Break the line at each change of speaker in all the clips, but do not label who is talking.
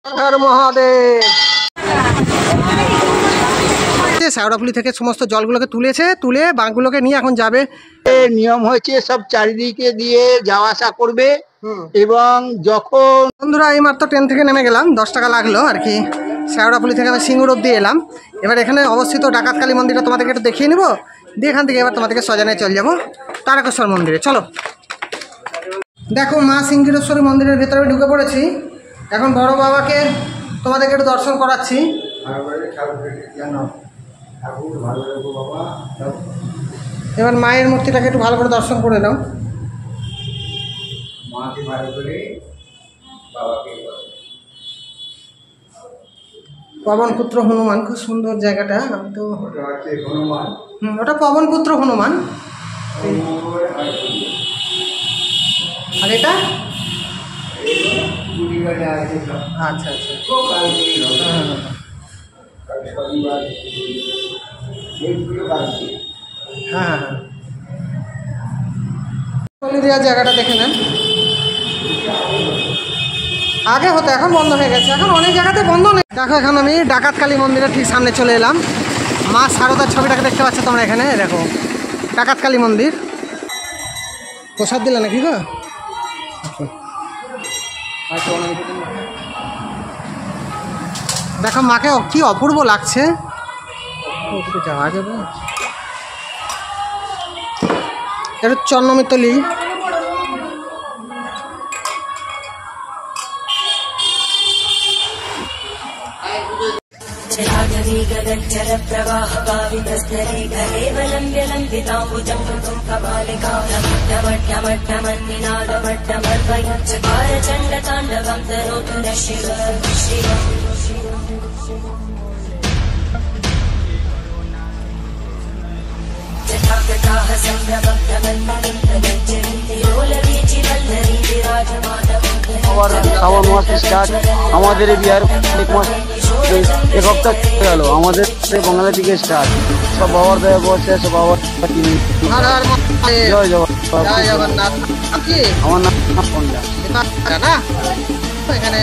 হর মহাদেব। শেওড়াফুলি থেকে সমস্ত জলগুলোকে তুলে বাঁকগুলোকে নিয়ে এখন যাবে।
নিয়ম হয়েছে সব চারিদিকে দিয়ে যাওয়া আসা করবে। এবং যখন
বন্ধুরা এই মাত্র ট্রেন থেকে নেমে গেলাম, 10 টাকা লাগলো আর কি। শেওড়াফুলি থেকে আমি সিঙ্গুর অব্দি এলাম। এবার এখানে অবস্থিত ডাকাতকালী মন্দিরটা তোমাদেরকে একটু দেখিয়ে নিবো, দিয়ে এখান থেকে এবার তোমাদেরকে সজানায় চলে যাবো তারকেশ্বর মন্দিরে। চলো দেখো, মা সিঙ্গেশ্বরী মন্দিরের ভেতরে ঢুকে পড়েছি। এখন বড় বাবাকে তোমাদেরকে একটু দর্শন করাচ্ছি। এবার মায়ের মূর্তিটাকে একটু ভালো করে দর্শন করে নাও। পবনপুত্র হনুমান, খুব সুন্দর জায়গাটা। আমি তো ওটা পবনপুত্র হনুমান। আর এটা আচ্ছা আচ্ছা, হ্যাঁ হ্যাঁ, বলি দেওয়ার জায়গাটা দেখে নেন। আগে হতো, এখন বন্ধ হয়ে গেছে। এখন অনেক জায়গাতে বন্ধ নেই। দেখো এখন আমি ডাকাতকালী মন্দিরের ঠিক সামনে চলে এলাম। মা শারদার ছবিটাকে দেখতে পাচ্ছ তোমরা এখানে। দেখো ডাকাতকালী মন্দির। প্রসাদ দিলে নাকি গো? দেখো মাকে কি অপূর্ব লাগছে। যাওয়া যাবে এটা চন্নমিতলি।
শ্রাবণ মাস স্টার্ট আমাদের বিহার এক মাস, এক সপ্তাহ গেল আমাদের বাংলার দিকে স্টার্ট। সব বাবার দয়া বসে, সব বাবার। জয় জগন্নাথ। আমার নাম পঞ্জা
না এখানে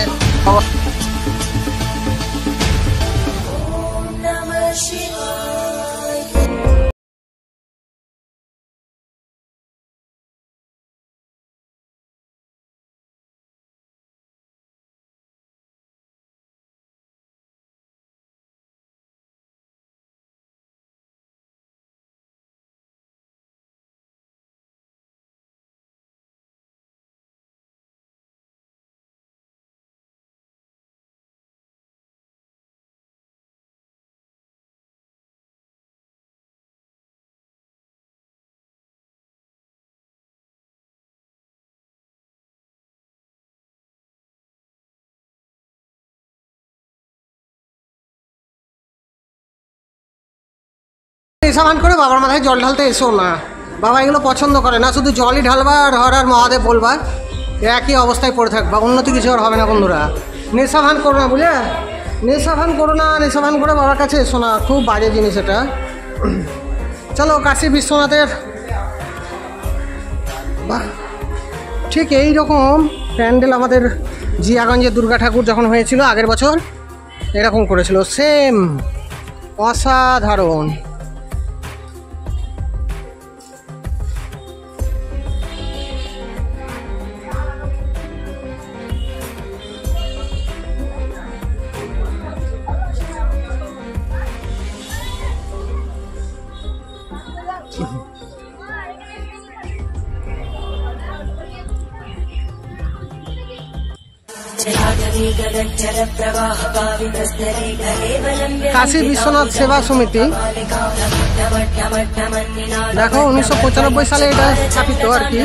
সামান করে বাবার মাথায় জল ঢালতে এসো না। বাবা এগুলো পছন্দ করে না, শুধু জলই ঢালবা আর হর আর মহাদেব বলবা, একই অবস্থায় পড়ে থাকবা, উন্নতি কিছু আর হবে না। বন্ধুরা নেশাভান করো না, বুঝলে? নেশাভান করো না, নেশাভান করে বাবার কাছে এসো না, খুব বাজে জিনিস এটা। চলো কাশী বিশ্বনাথের বাহ, ঠিক এই রকম প্যান্ডেল আমাদের জিয়াগঞ্জের দুর্গা ঠাকুর যখন হয়েছিল আগের বছর, এরকম করেছিল সেম, অসাধারণ। কাশী বিশ্বনাথ সেবা সমিতি, দেখো 1995 সালে এটা স্থাপিত আর কি,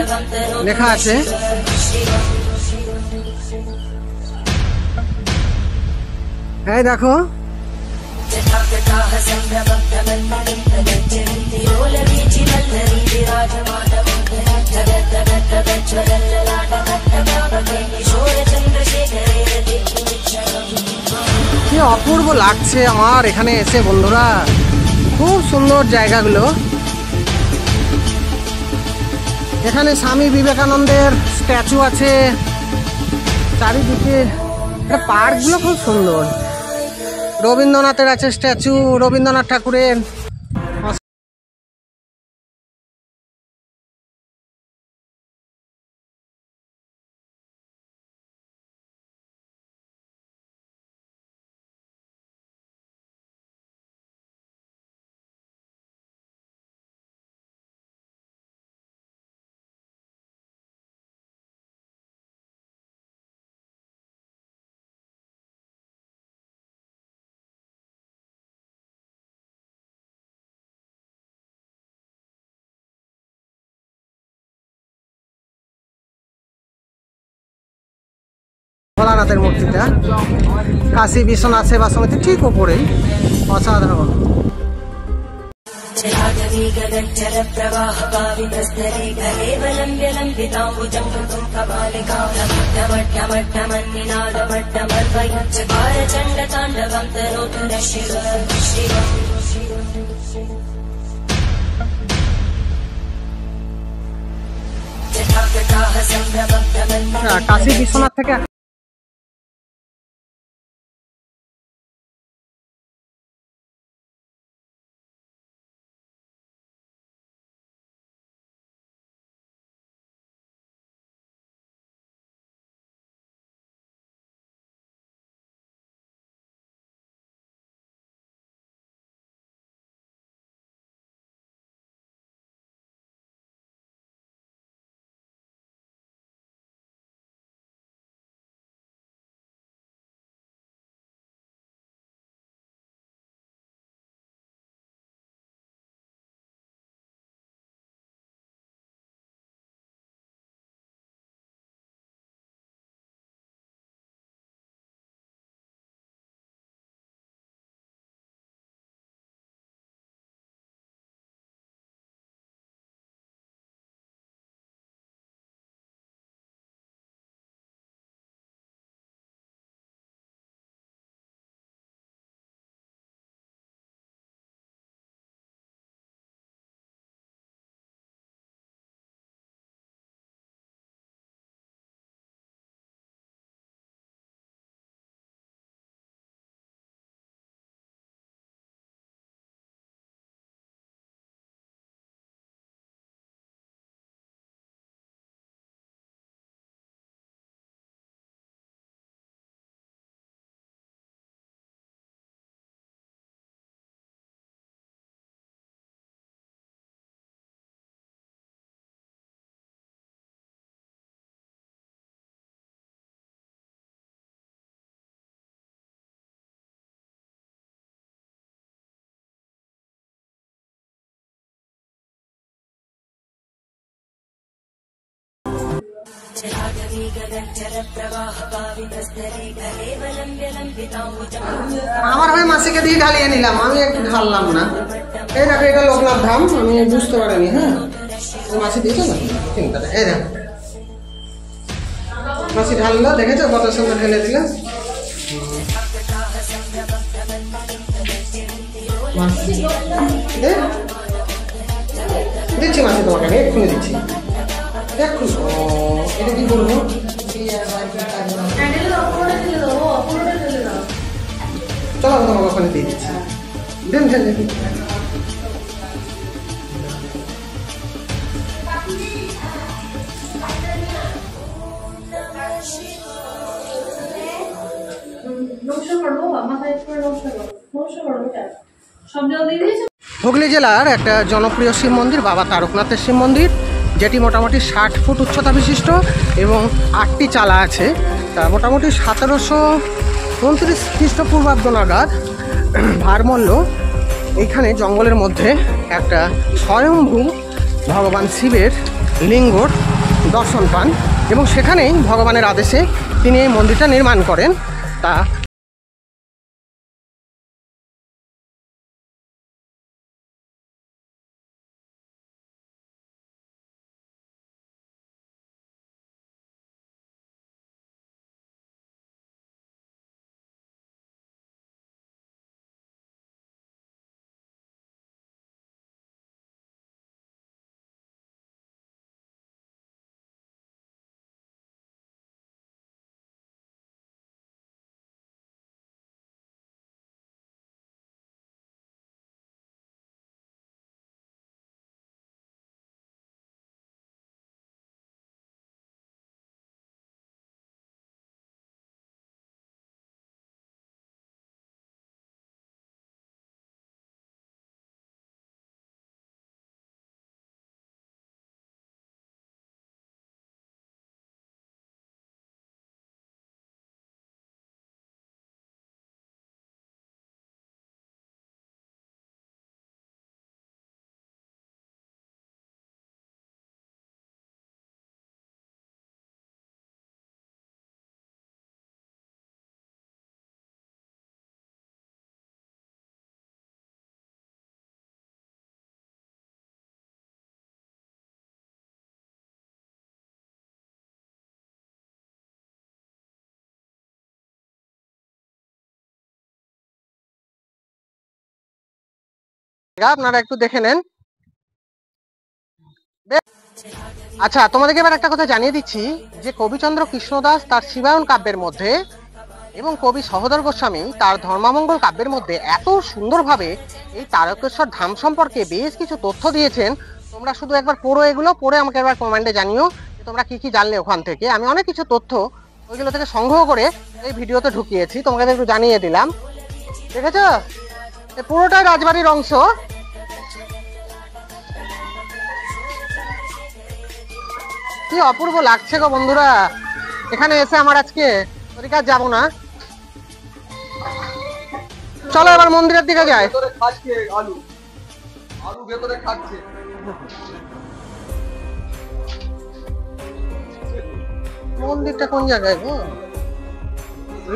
লেখা আছে। হ্যাঁ দেখো কি অপূর্ব লাগছে আমার এখানে এসে বন্ধুরা, খুব সুন্দর জায়গাগুলো। এখানে স্বামী বিবেকানন্দের স্ট্যাচু আছে, চারিদিকে পার্কগুলো খুব সুন্দর। রবীন্দ্রনাথের আছে স্ট্যাচু, রবীন্দ্রনাথ ঠাকুরের। ভোলানাথের মূর্তিটা কাশী বিশ্বনাথ সেবা সমিতি ঠিক উপরেই, অসাধারণ। কাশী বিশ্বনাথ থেকে আমার ভাই মাসিকে দিয়ে ঢালিয়ে নিলাম, আমি একটু ঢাললাম না। এই দেখো এটা লোকনাথ ধাম, আমি বুঝতে পারিনি। হ্যাঁ মাসি দিয়েছো না, ঠিক আছে। এই দেখো মাসি ঢাললো, দেখেছো কত সুন্দর ঢেলে দিল। দিচ্ছি মাসি তোমাকে, আমি এক্ষুনি দিচ্ছি। দেখুন এটা কি করবো, চলো আমি তোমাকে ওখানে দিয়ে দিচ্ছি। দেন দেন দেখি হুগলি জেলার একটা জনপ্রিয় শিব মন্দির বাবা তারকনাথের শিব মন্দির, যেটি মোটামুটি 60 ফুট উচ্চতা বিশিষ্ট এবং 8টি চালা আছে। তা মোটামুটি 1729 খ্রিস্টপূর্বাব্দ নাগাদ ভারমল্ল এইখানে জঙ্গলের মধ্যে একটা স্বয়ম্ভূ ভগবান শিবের লিঙ্গর দর্শন পান এবং সেখানেই ভগবানের আদেশে তিনি এই মন্দিরটা নির্মাণ করেন। তা আপনারা একটু দেখে নেন। আচ্ছা, তোমাদেরকে এবার একটা কথা জানিয়ে দিচ্ছি যে কবিচন্দ্র কৃষ্ণদাস তার শিবায়ন কাব্যের মধ্যে এবং কবি সহোদর গোস্বামী তার ধর্মামঙ্গল কাব্যের মধ্যে এত সুন্দরভাবে এই তারকেশ্বর ধাম সম্পর্কে বেশ কিছু তথ্য দিয়েছেন। তোমরা শুধু একবার পড়ো, এগুলো পড়ে আমাকে একবার কমেন্টে জানিও যে তোমরা কি কি জানলে ওখান থেকে। আমি অনেক কিছু তথ্য ওইগুলো থেকে সংগ্রহ করে এই ভিডিওতে ঢুকিয়েছি, তোমাকে একটু জানিয়ে দিলাম। দেখেছো, পুরোটাই রাজবাড়ির অংশ। কি অপূর্ব লাগছে গো বন্ধুরা এখানে এসে। আমার আজকে ওদিকে আর যাবো না, চলো এবার মন্দিরের দিকে যাই। মন্দিরটা কোন জায়গায় গো?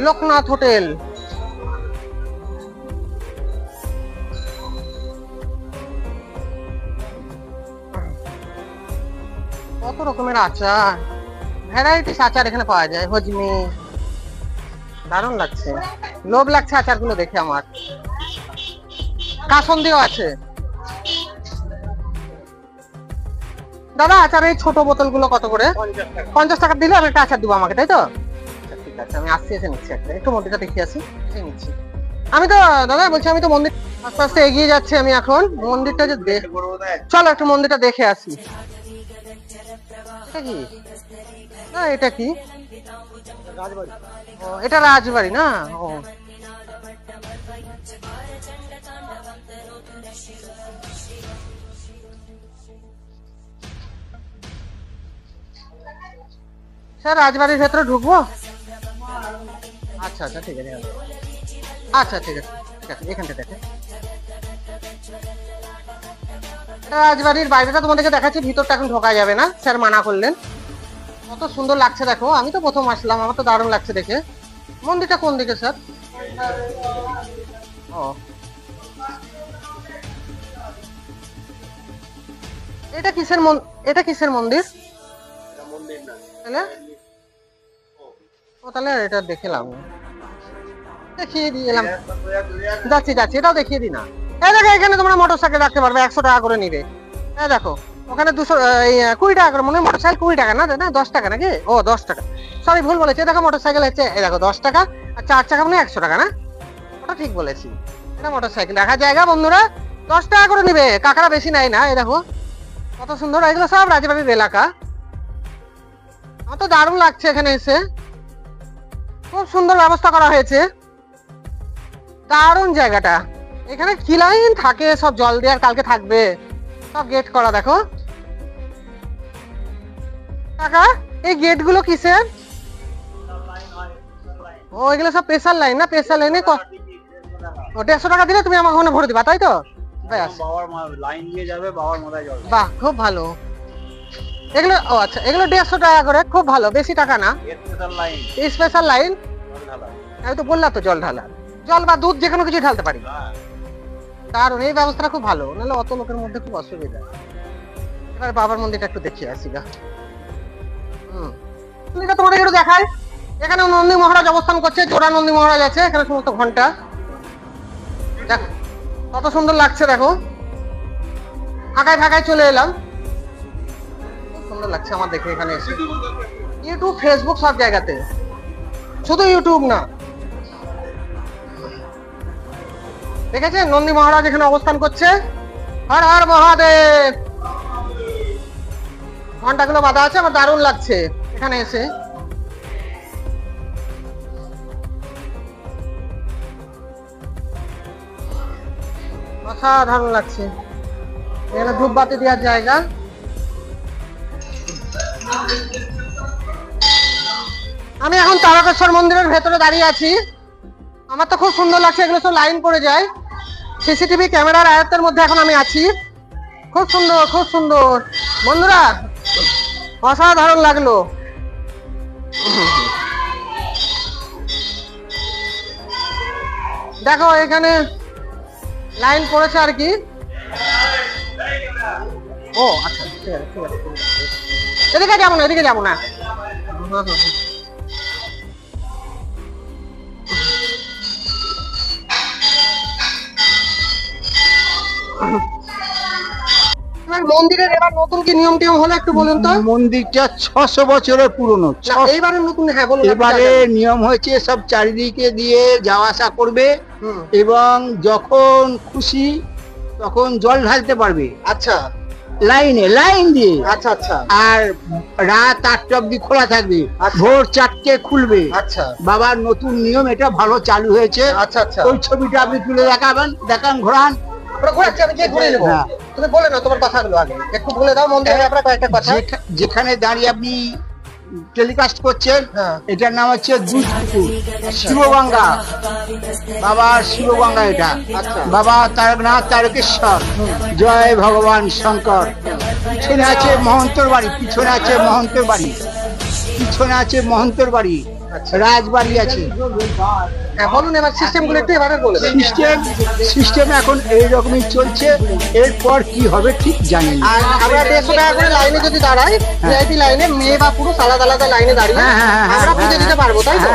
লোকনাথ হোটেল। কত রকমের আচার, ভ্যারাইটিস আচার এখানে পাওয়া যায়। হজমি, দারুণ লাগছে, লোভ লাগছে আচারগুলো দেখে আমার। কাসন্দিও আছে। দাদা আচার এই ছোট বোতলগুলো কত করে? 50 টাকা দিলে আমি একটা আচার দিব আমাকে, তাই তো? ঠিক আছে, আমি আসছি, এসে নিচ্ছি। একটু মন্দিরটা দেখে আসি, এসে নিচ্ছি। আমি তো দাদা বলছি, আমি তো মন্দির আস্তে আস্তে এগিয়ে যাচ্ছি। আমি এখন মন্দিরটা যে চলো একটু মন্দিরটা দেখে আসি। এটা কি? না এটা কি? রাজবাড়ি। ও এটা রাজবাড়ি না? ও স্যার, রাজবাড়ির ভেতরে ঢুকবো? আচ্ছা আচ্ছা, ঠিক আছে। আচ্ছা ঠিক আছে, ঠিক আছে, এখানটা দেখে। রাজবাড়ির বাইরেটা তোমাদেরকে দেখাচ্ছি, ভিতরটা এখন ঢোকা যাবে না, স্যার মানা করলেন। কত সুন্দর লাগছে দেখো, আমি তো প্রথম আসলাম, আমার তো দারুণ লাগছে দেখে। মন্দিরটা কোন দিকে স্যার? ও এটা কিসের এটা কিসের মন্দির? তাহলে ও তাহলে এটা দেখলাম, দেখিয়ে দিয়ে এলাম। যাচ্ছি যাচ্ছি, এটাও দেখিয়ে দিই না। এই দেখো, এখানে তোমরা মোটর সাইকেল রাখতে পারবে, 100 টাকা করে নিবে। এই দেখো ওখানে 20 টাকা করে, মনে হয় মোটর সাইকেল 20 টাকা না, না 10 টাকা নাকি? ও 10 টাকা, সরি ভুল বলেছি। দেখো মোটর সাইকেল হচ্ছে, এই দেখো 10 টাকা, আর 4 চাকা মানে 100 টাকা না? ওটা ঠিক বলেছি। এটা মোটর সাইকেল রাখার জায়গা বন্ধুরা, 10 টাকা করে নিবে, কাকারা বেশি নাই না। এই দেখো কত সুন্দর, এগুলো সব রাজবাড়ির এলাকা। আমার তো দারুণ লাগছে এখানে এসে, খুব সুন্দর ব্যবস্থা করা হয়েছে, দারুণ জায়গাটা। এখানে কি লাইন থাকে, সব জল দেওয়ার, কালকে থাকবে, সব গেট করা। দেখো কাকা, এই গেট গুলো কিসের? ও এগুলো সব প্রেসার লাইন না? প্রেসার লাইনে 150 টাকা দিলে তুমি আমাকে ওখানে ভরে দিবা, তাই তো? বাহ, খুব ভালো। এগুলো ও আচ্ছা, এগুলো 150 টাকা করে, খুব ভালো, বেশি টাকা না। স্পেশাল লাইন, আমি তো বললাম তো, জল ঢালা, জল বা দুধ যে কোনো কিছু ঢালতে পারি। দারুণ, এই ব্যবস্থাটা খুব ভালো, নাহলে অত লোকের মধ্যে খুব অসুবিধা। এবার বাবার মন্দিরটা একটু দেখিয়ে আসি গা। তোমাদের একটু দেখায়, এখানে নন্দী মহারাজ অবস্থান করছে, জোড়া নন্দী মহারাজ আছে এখানে, সমস্ত ঘন্টা দেখো কত সুন্দর লাগছে। দেখো ফাঁকায় ফাঁকায় চলে এলাম, খুব সুন্দর লাগছে আমার দেখে এখানে এসে। ইউটিউব, ফেসবুক সব জায়গাতে, শুধু ইউটিউব না। দেখেছেন নন্দী মহারাজ এখানে অবস্থান করছে। হর হর মহাদেব, ঘন্টাগুলো বাঁধা আছে, আমার দারুণ লাগছে এখানে এসে। অসাধারণ লাগছে, এখানে ধূপবাতি দেওয়ার জায়গা। আমি এখন তারকেশ্বর মন্দিরের ভেতরে দাঁড়িয়ে আছি, আমার তো খুব সুন্দর লাগছে। এগুলো সব লাইন পড়ে যায়, সিসিটিভি ক্যামেরার আয়ত্তের মধ্যে এখন আমি আছি। খুব সুন্দর, খুব সুন্দর বন্ধুরা, অসাধারণ লাগলো। দেখো এখানে লাইন পড়েছে আর কি। ও আচ্ছা, ঠিক আছে ঠিক আছে, এদিকে যাবো না, এদিকে যাবো না। মন্দিরের এবার নতুন কি নিয়ম টিয়ম হলো একটু বলুন তো।
মন্দিরটা 600 বছরের পুরনো।
না, এইবারে নতুন, হ্যাঁ বলুন।
এবারে নিয়ম হয়েছে সব চারিদিকে দিয়ে যাওয়া আসা করবে
হুম।
এবং যখন খুশি তখন জল ঢালতে পারবে
আচ্ছা
লাইন দিয়ে।
আচ্ছা আচ্ছা
আর রাত 8টা অব্দি খোলা থাকবে,
আচ্ছা।
ভোর 4টে খুলবে।
আচ্ছা
বাবার নতুন নিয়ম, এটা ভালো চালু হয়েছে।
আচ্ছা আচ্ছা।
ওই ছবিটা আপনি তুলে দেখান ঘোরান।
ওরা ঘোরাচ্ছে, আমি গিয়ে ঘুরে নেবো।
হ্যাঁ।
তুমি বলে নাও তোমার কথাগুলো আগে একটু বলে দাও মন্দিরের ব্যাপারে কয়েকটা কথা।
যেখানে দাঁড়িয়ে আপনি টেলিকাস্ট করছেন,
হ্যাঁ।
এটার নাম হচ্ছে দুধপুকুর শিবগঙ্গা, বাবার শিবগঙ্গা এটা।
আচ্ছা।
বাবা তারকনাথ তারকেশ্বর, জয় ভগবান শঙ্কর। পিছনে আছে মহন্তর বাড়ি, পিছনে আছে মহন্তর বাড়ি, পিছনে আছে মহন্তর বাড়ি, রাজবাড়ি আছে।
হ্যাঁ বলুন এবার সিস্টেম গুলো একটু এবারে বলে দাও।
সিস্টেম এখন এইরকমই চলছে, এরপর কি হবে ঠিক জানি না।
আর আমরা 150 টাকা করে লাইনে যদি দাঁড়াই, ভিআইপি লাইনে, মেয়ে বা পুরুষ আলাদা আলাদা লাইনে দাঁড়িয়ে আমরা পুজো দিতে পারবো, তাই তো?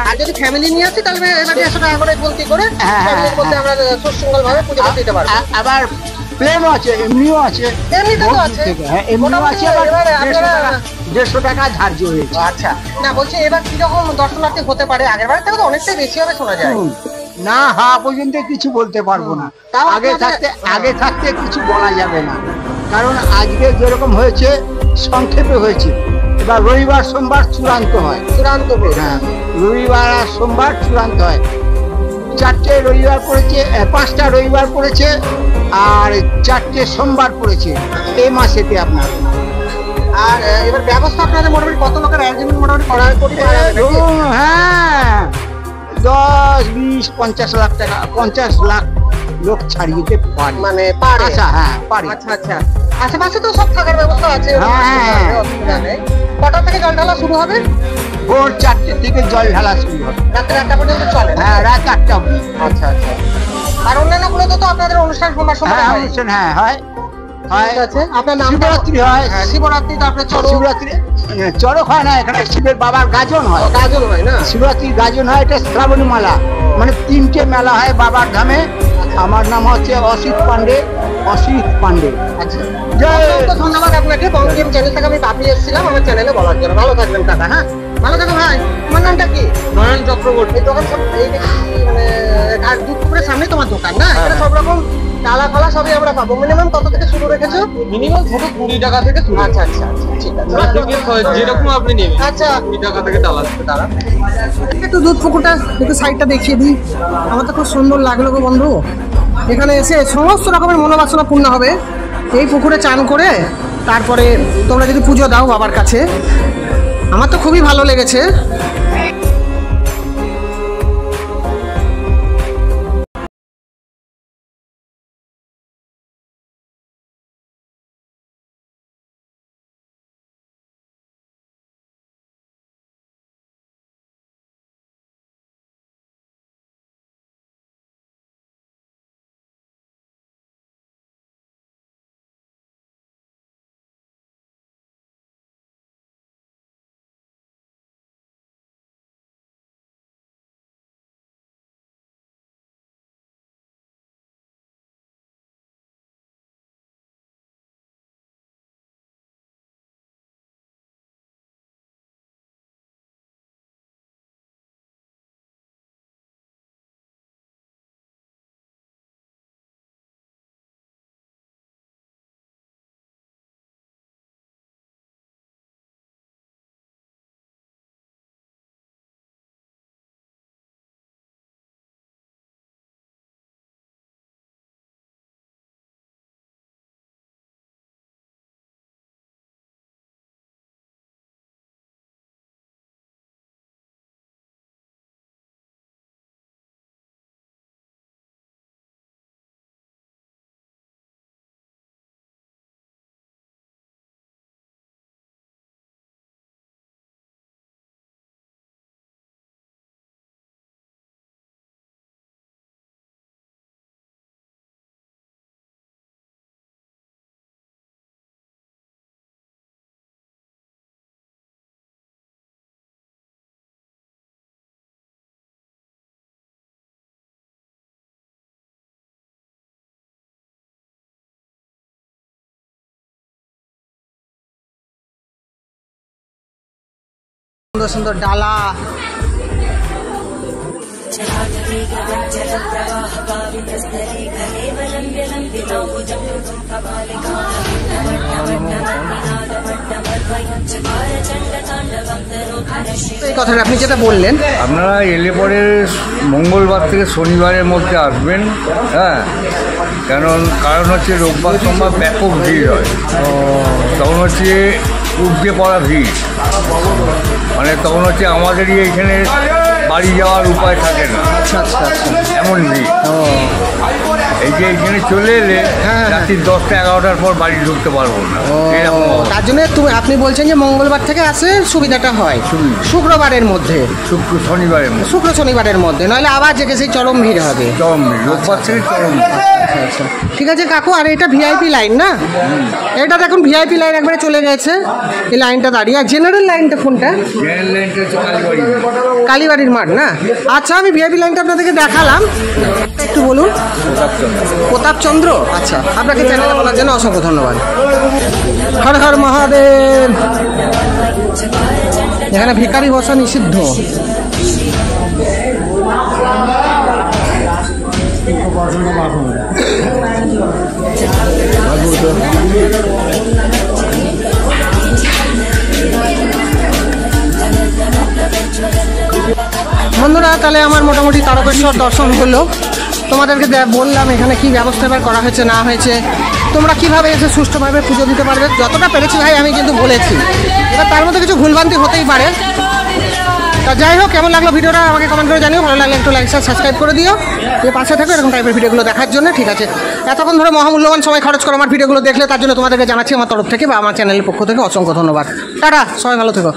আর যদি ফ্যামিলি নিয়ে আসি তাহলে এবার 150 টাকা করে বলতি করে ফ্যামিলির মধ্যে আমরা সুশৃঙ্খল ভাবে পুজো দিতে পারবো।
আবার প্লেনও আছে, এমনিও আছে।
এমনিতে তো আছে।
হ্যাঁ, এমনিও আছে। আবার 150 টাকা ধার্য হয়েছে।
আচ্ছা, না বলছি এবার কিরকম দর্শনার্থী হতে পারে? আগের বারের থেকে তো অনেকটাই বেশি হবে শোনা যায়।
না, পর্যন্ত কিছু বলতে পারবো না।
তাও
আগে থাকতে কিছু বলা যাবে না, কারণ আজকে যেরকম হয়েছে সংক্ষেপে হয়েছে। এবার রবিবার সোমবার চূড়ান্ত হয়। হ্যাঁ, রবিবার আর সোমবার চূড়ান্ত হয়। 4টে রবিবার পড়েছে, 5টা রবিবার পড়েছে আর 4টে সোমবার পড়েছে এই মাসেতে আপনার।
আর এবার ব্যবস্থা আপনাদের মোটামুটি কত লোকের অ্যারেঞ্জমেন্ট মোটামুটি করা
হ্যাঁ, 10, 20, 50 লাখ টাকা, 50 লাখ লোক ছাড়িয়ে দিতে পারে,
মানে পারে?
আচ্ছা, হ্যাঁ পারে।
আচ্ছা আচ্ছা। আশেপাশে তো সব থাকার ব্যবস্থা আছে।
হ্যাঁ।
অসুবিধা নেই। কটা থেকে জল ঢালা শুরু হবে?
ভোর 4টে থেকে জল ঢালা শুরু হবে,
রাত্রে 8টা পর্যন্ত চলে?
হ্যাঁ, রাত 8টা অবধি।
আচ্ছা আচ্ছা। আর অন্যান্য গুলো তো আপনাদের অনুষ্ঠান সোমবার
হ্যাঁ,
হয়?
অনুষ্ঠান হ্যাঁ হয়।
ঠিক আছে। আপনার নাম?
শিবরাত্রি হয়।
হ্যাঁ, শিবরাত্রি, তারপরে
শিবরাত্রি চড়ক হয় না, এখানে শিবের বাবার গাজন হয়।
গাজন হয় না?
শিবরাত্রির গাজন হয়, এটা শ্রাবণী মেলা, মানে 3টে মেলা হয় বাবার ধামে। আমার নাম হচ্ছে অসিত পান্ডে।
আচ্ছা,
জয়।
অসংখ্য ধন্যবাদ আপনাকে। বঙ্গম চ্যানেল থেকে আমি পাপি এসেছিলাম আমার চ্যানেলে বলার জন্য। ভালো থাকবেন কাকা। হ্যাঁ ভালো থাকো ভাই। তোমার নামটা কি?
নয়ন চক্রবর্তী।
এই দোকান সব এই দেখি মানে আর দুপুরের সামনে তোমার দোকান না? এখানে সব রকম ডালা ফালা সবই আমরা পাবো। মিনিমাম কত থেকে শুরু রেখেছো?
মিনিমাম ছোট 20 টাকা থেকে শুরু।
আচ্ছা আচ্ছা আচ্ছা, ঠিক আছে।
যেরকম আপনি নেবেন।
আচ্ছা,
20 টাকা থেকে ডালা দাঁড়া।
একটু দুধ পুকুরটা একটু সাইডটা দেখিয়ে দিই। আমার তো খুব সুন্দর লাগলো গো বন্ধু। এখানে এসে সমস্ত রকমের মনোবাসনা পূর্ণ হবে। এই পুকুরে চান করে তারপরে তোমরা যদি পুজো দাও বাবার কাছে, আমার তো খুবই ভালো লেগেছে। সুন্দর সুন্দর ডালা। এই কথাটা আপনি যেটা বললেন,
আপনারা এলে পরে মঙ্গলবার থেকে শনিবারের মধ্যে আসবেন। হ্যাঁ, কারণ হচ্ছে রোববার সোমবার ব্যাপক ভিড় হয়, তখন হচ্ছে উপচে পড়া ভিড়, মানে তখন হচ্ছে আমাদেরই এইখানে বাড়ি যাওয়ার উপায় থাকে না।
আচ্ছা আচ্ছা আচ্ছা,
এমন ভিড়। এই যে এইখানে চলে এলে রাত্রি 10টা 11টার পর বাড়ি ঢুকতে পারবো না, এরকম অবস্থা।
তার জন্য আপনি বলছেন যে মঙ্গলবার থেকে আসলে সুবিধাটা হয়, শুক্রবারের মধ্যে,
শনিবারের মধ্যে,
শুক্র শনিবারের মধ্যে, নইলে আবার যে সেই চরম ভিড় হবে।
চরম ভিড়, রোববার থেকে চরম ভিড়।
আচ্ছা, ঠিক আছে কাকু। আর এটা ভিআইপি লাইন না? এটা দেখুন ভিআইপি লাইন একবারে চলে গেছে, এই লাইনটা দাঁড়িয়ে। আর জেনারেল লাইনটা কোনটা?
জেনারেল লাইনটা হচ্ছে কালীবাড়ি।
কালীবাড়ির মাঠ না? আচ্ছা, আমি ভিআইপি লাইনটা আপনাদেরকে দেখালাম, একটু বলুন। প্রতাপচন্দ্র, আচ্ছা, আপনাকে চ্যানেলে বলার জন্য অসংখ্য ধন্যবাদ। হর হর মহাদেব। এখানে ভিখারি বসা নিষিদ্ধ। বন্ধুরা, তাহলে আমার মোটামুটি তারকেশ্বর দর্শন হলো। তোমাদেরকে বললাম এখানে কি ব্যবস্থা এবার করা হয়েছে না হয়েছে, তোমরা কিভাবে এসে সুষ্ঠুভাবে পুজো দিতে পারবে। যতটা পেরেছি ভাই আমি কিন্তু বলেছি, এবার তার মধ্যে কিছু ভুলভ্রান্তি হতেই পারে। তা যাই হোক, কেমন লাগলো ভিডিওটা আমাকে কমেন্ট করে জানিও। ভালো লাগলে একটু লাইক সাবস্ক্রাইব করে দিও, এর পাশে থাকো এরকম টাইপের ভিডিওগুলো দেখার জন্য। ঠিক আছে, এতক্ষণ ধরে মহামূল্যবান সময় খরচ করো আমার ভিডিওগুলো দেখলে, তার জন্য তোমাদেরকে জানাচ্ছি আমার তরফ থেকে বা আমার চ্যানেলের পক্ষ থেকে অসংখ্য ধন্যবাদ। টাটা, সবাই ভালো থেকো।